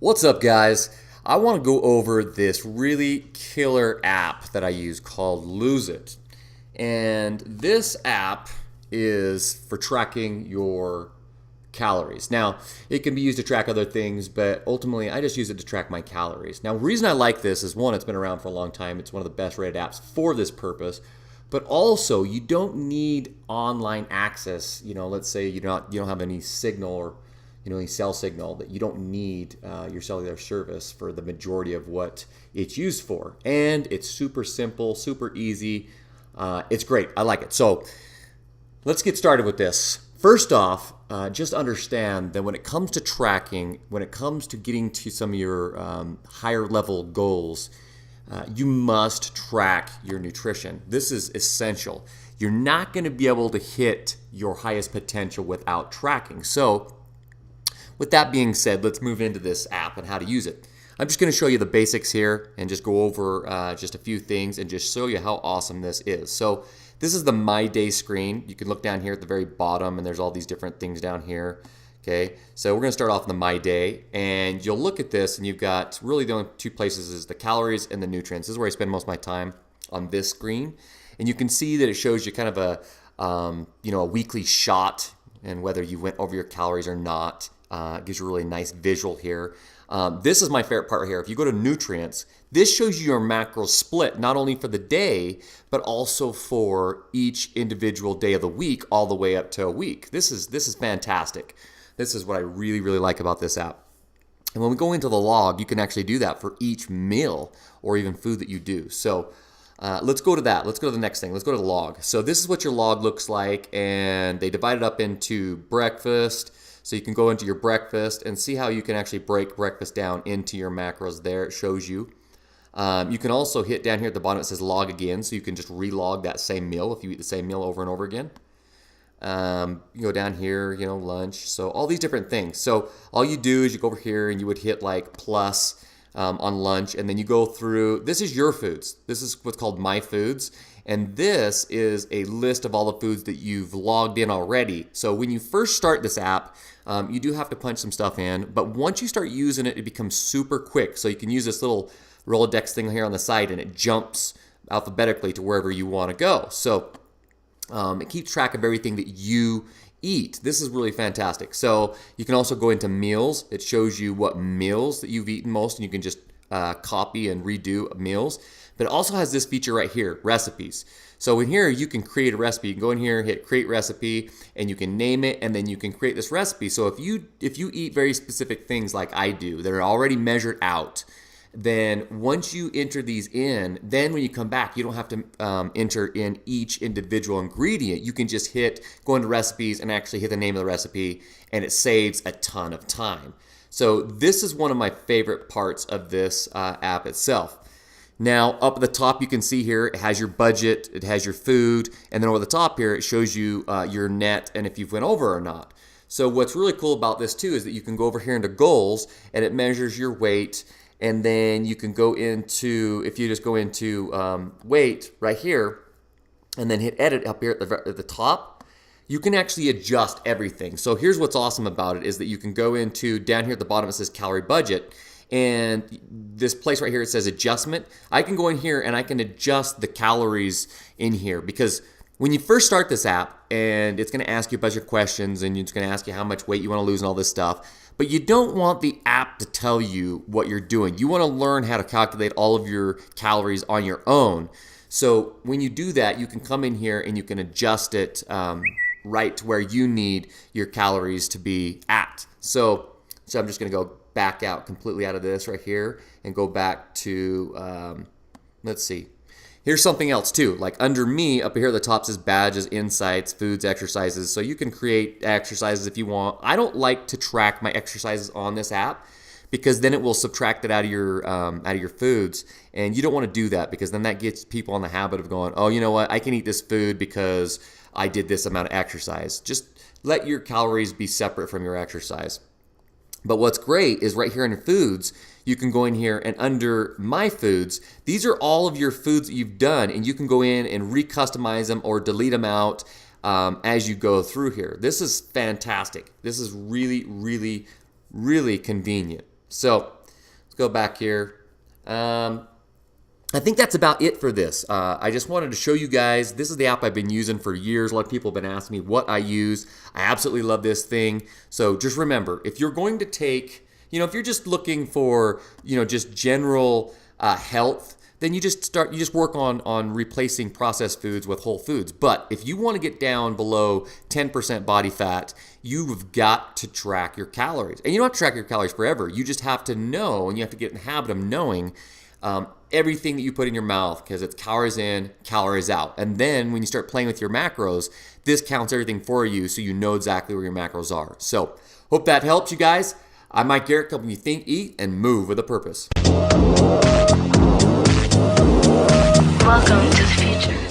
What's up, guys? I want to go over this really killer app that I use called Lose It. And this app is for tracking your calories. Now, it can be used to track other things, but ultimately I just use it to track my calories. Now, the reason I like this is one, it's been around for a long time. It's one of the best rated apps for this purpose. But also, you don't need online access. Let's say you don't have any signal or any cell signal, that you don't need your cellular service for the majority of what it's used for. And it's super simple, super easy. It's great. I like it. So let's get started with this. First off, just understand that when it comes to tracking, when it comes to getting to some of your higher level goals, you must track your nutrition. This is essential. You're not going to be able to hit your highest potential without tracking. So with that being said, let's move into this app and how to use it. I'm just going to show you the basics here and just go over just a few things and just show you how awesome this is. So this is the My Day screen. You can look down here at the very bottom and there's all these different things down here. Okay, so we're going to start off in the My Day, and you'll look at this and you've got really the only two places is the calories and the nutrients. This is where I spend most of my time on this screen. And you can see that it shows you kind of a weekly shot and whether you went over your calories or not. It gives you a really nice visual here. This is my favorite part right here. If you go to nutrients, this shows you your macros split, not only for the day, but also for each individual day of the week, all the way up to a week. This is fantastic. This is what I really, really like about this app. And when we go into the log, you can actually do that for each meal or even food that you do. So let's go to that. Let's go to the next thing. Let's go to the log. So this is what your log looks like, and they divide it up into breakfast. So you can go into your breakfast and see how you can actually break breakfast down into your macros there. It shows you. You can also hit down here at the bottom, it says log again, so you can just relog that same meal if you eat the same meal over and over again. You go down here, lunch. So all these different things. So all you do is you go over here and you would hit like plus on lunch, and then you go through, this is your foods. This is what's called My Foods. And this is a list of all the foods that you've logged in already. So when you first start this app, you do have to punch some stuff in. But once you start using it, it becomes super quick. So you can use this little Rolodex thing here on the side, and it jumps alphabetically to wherever you want to go. So it keeps track of everything that you eat. This is really fantastic. So you can also go into meals. It shows you what meals that you've eaten most, and you can just copy and redo meals. But it also has this feature right here, recipes. So in here, you can create a recipe. You can go in here, hit create recipe, and you can name it, and then you can create this recipe. So if you eat very specific things like I do that are already measured out, then once you enter these in, then when you come back, you don't have to enter in each individual ingredient. You can just go into recipes and actually hit the name of the recipe, and it saves a ton of time. So this is one of my favorite parts of this app itself. Now, up at the top, you can see here, it has your budget, it has your food, and then over the top here, it shows you your net and if you've went over or not. So what's really cool about this too is that you can go over here into goals, and it measures your weight. And then you can go into, if you just go into weight right here and then hit edit up here at the top, you can actually adjust everything. So here's what's awesome about it is that you can go into, down here at the bottom it says calorie budget, and this place right here it says adjustment. I can go in here and I can adjust the calories in here, because when you first start this app, and it's going to ask you a bunch of questions, and it's going to ask you how much weight you want to lose and all this stuff, but you don't want the app to tell you what you're doing. You want to learn how to calculate all of your calories on your own. So when you do that, you can come in here and you can adjust it right to where you need your calories to be at. So I'm just going to go back out completely out of this right here and go back to, let's see. Here's something else too, like under me, up here at the top says badges, insights, foods, exercises. So you can create exercises if you want. I don't like to track my exercises on this app, because then it will subtract it out of your foods, and you don't want to do that, because then that gets people in the habit of going, oh, you know what, I can eat this food because I did this amount of exercise. Just let your calories be separate from your exercise. But what's great is right here in your foods, you can go in here and under My Foods, these are all of your foods that you've done, and you can go in and recustomize them or delete them out as you go through here. This is fantastic. This is really, really, really convenient. So let's go back here. I think that's about it for this. I just wanted to show you guys, this is the app I've been using for years. A lot of people have been asking me what I use. I absolutely love this thing. So just remember, if you're going to take, if you're just looking for, just general health, then you just work on replacing processed foods with whole foods. But if you want to get down below 10% body fat, you've got to track your calories. And you don't have to track your calories forever. You just have to know, and you have to get in the habit of knowing everything that you put in your mouth, because it's calories in, calories out. And then when you start playing with your macros, this counts everything for you, so you know exactly where your macros are. So hope that helps you guys. I'm Mike Garrett, helping you think, eat, and move with a purpose. Welcome to the future.